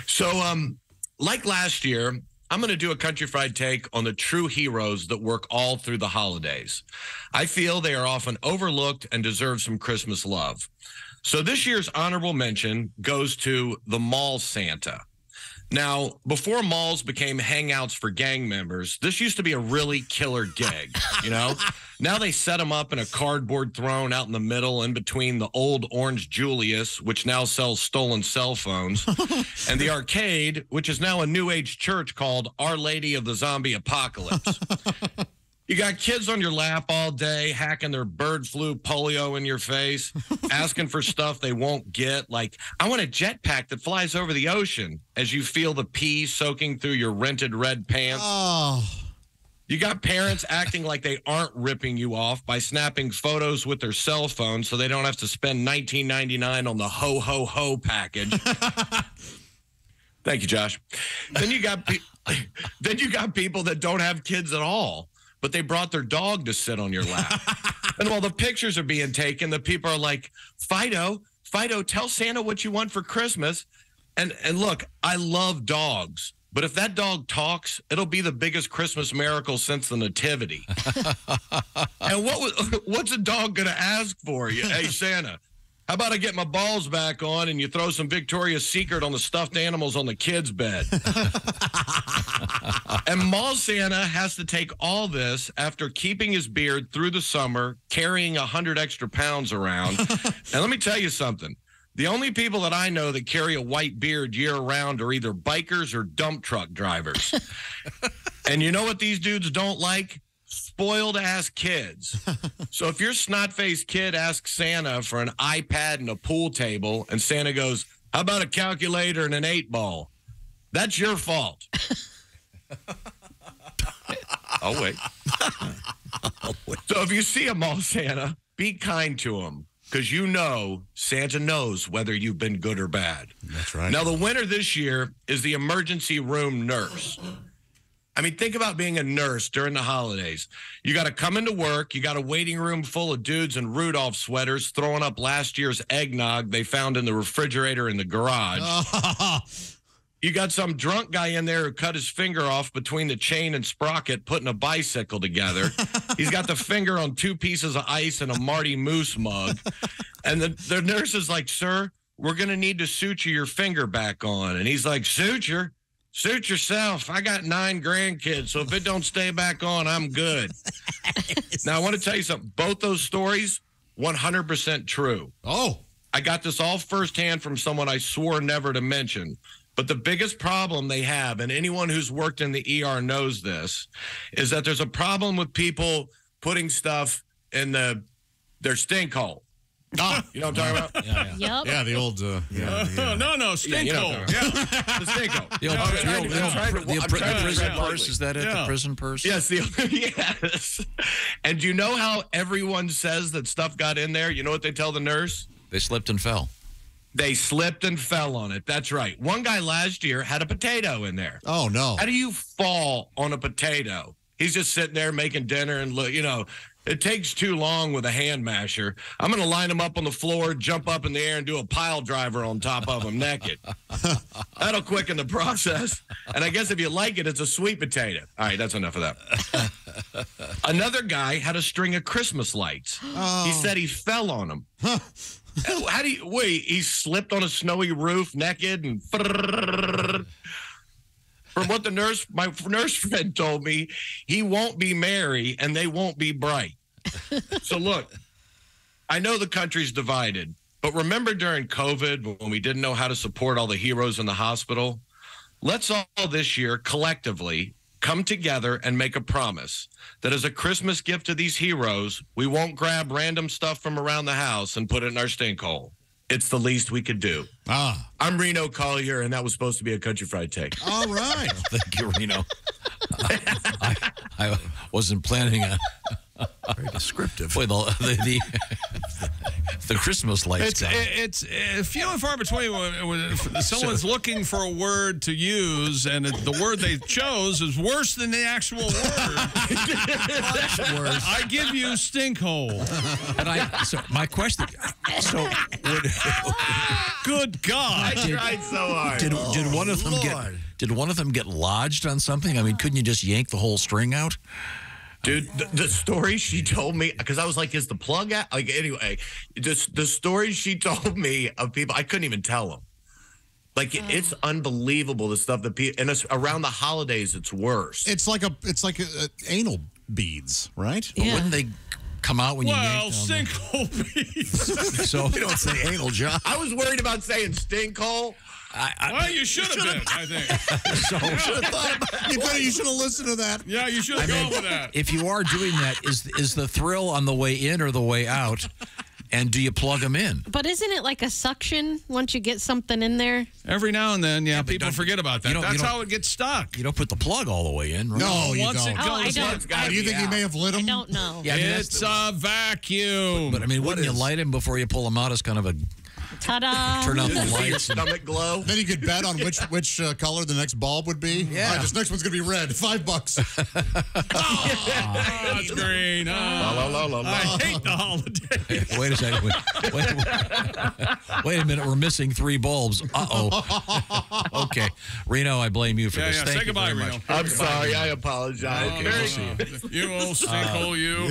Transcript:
So, like last year, I'm going to do a country fried take on the true heroes that work all through the holidays. I feel they are often overlooked and deserve some Christmas love. So this year's honorable mention goes to the mall Santa. Now, before malls became hangouts for gang members, this used to be a really killer gig, you know? Now they set them up in a cardboard throne out in the middle in between the old Orange Julius, which now sells stolen cell phones, and the arcade, which is now a new age church called Our Lady of the Zombie Apocalypse. You got kids on your lap all day, hacking their bird flu polio in your face, asking for stuff they won't get, like, I want a jetpack that flies over the ocean, as you feel the pee soaking through your rented red pants. Oh. You got parents acting like they aren't ripping you off by snapping photos with their cell phone so they don't have to spend $19.99 on the ho-ho-ho package. Thank you, Josh. Then you got people that don't have kids at all, but they brought their dog to sit on your lap. And while the pictures are being taken, the people are like, Fido, tell Santa what you want for Christmas. And look, I love dogs, but if that dog talks, it'll be the biggest Christmas miracle since the Nativity. And what's a dog going to ask for? Hey, Santa, how about I get my balls back on and you throw some Victoria's Secret on the stuffed animals on the kids' bed? And Mall Santa has to take all this after keeping his beard through the summer, carrying 100 extra pounds around. And let me tell you something. The only people that I know that carry a white beard year-round are either bikers or dump truck drivers. And you know what these dudes don't like? Spoiled-ass kids. So if your snot-faced kid asks Santa for an iPad and a pool table, and Santa goes, how about a calculator and an 8-ball? That's your fault. Oh, wait. So if you see a Mall Santa, be kind to him, because you know Santa knows whether you've been good or bad. That's right. Now, the winner this year is the emergency room nurse. I mean, think about being a nurse during the holidays. You got to come into work. You got a waiting room full of dudes in Rudolph sweaters throwing up last year's eggnog they found in the refrigerator in the garage. You got some drunk guy in there who cut his finger off between the chain and sprocket, putting a bicycle together. He's got the finger on 2 pieces of ice and a Marty Moose mug. And the nurse is like, sir, we're going to need to suture your finger back on. And he's like, suture? Suit yourself. I got 9 grandkids, so if it don't stay back on, I'm good. Now, I want to tell you something. Both those stories, 100% true. Oh. I got this all firsthand from someone I swore never to mention. But the biggest problem they have, and anyone who's worked in the ER knows this, is that there's a problem with people putting stuff in their stink hole. Ah, you know what I'm talking about? Yep. Yeah, the old... No, stink you know hole. Yeah. The stink hole. The prison purse, is that it? Yeah. The prison purse? Yes, yes. And do you know how everyone says that stuff got in there? You know what they tell the nurse? They slipped and fell. They slipped and fell on it. That's right. One guy last year had a potato in there. Oh, no. How do you fall on a potato? He's just sitting there making dinner and, look, you know, it takes too long with a hand masher. I'm going to line him up on the floor, jump up in the air, and do a pile driver on top of him naked. That'll quicken the process. And I guess if you like it, it's a sweet potato. All right, that's enough of that. Another guy had a string of Christmas lights. Oh. He said he fell on them. How do you wait? He slipped on a snowy roof naked and from what my nurse friend told me, he won't be merry and they won't be bright. So look, I know the country's divided, but remember during COVID when we didn't know how to support all the heroes in the hospital? Let's all this year collectively come together and make a promise that as a Christmas gift to these heroes, we won't grab random stuff from around the house and put it in our stink hole. It's the least we could do. I'm Reno Collier, and that was supposed to be a country fried take. All right. Thank you, Reno. I wasn't planning on... Very descriptive. Boy, the Christmas lights down. It's few and far between when someone's looking for a word to use, and the word they chose is worse than the actual word. Much worse. I give you stinkhole. And so my question, Good God. I tried so hard. did one of them get lodged on something? I mean, couldn't you just yank the whole string out? Dude, the story she told me, because I was like, is the plug out? Like, anyway, just the stories she told me of people, I couldn't even tell them. Like, it's unbelievable, the stuff that people, and it's around the holidays, it's worse. It's like anal beads, right? But wouldn't they come out when you yank down sinkhole beads. So we don't say anal, John. I was worried about saying stinkhole. Well, you should have been, I think. You should have listened to that. Yeah, you should have gone with that. If you are doing that, is the thrill on the way in or the way out? And do you plug them in? But isn't it like a suction once you get something in there? Every now and then, people forget about that. That's how it gets stuck. You don't put the plug all the way in, right? No, you Once don't. it goes in, Do you think you may have lit them? I don't know. Yeah, I mean, it's a vacuum. But I mean, wouldn't you light them before you pull them out as kind of a Ta-da. turn out the Your lights? stomach glow. Then you could bet on which color the next bulb would be. Yeah. All right, this next one's going to be red. $5. Oh, it's green. I hate the holiday. Wait a second. Wait a minute. We're missing 3 bulbs. Uh-oh. Okay. Reno, I blame you for this. Yeah, Thank say you goodbye, very Reno. much. I'm sorry. I apologize. You old stinkhole, you.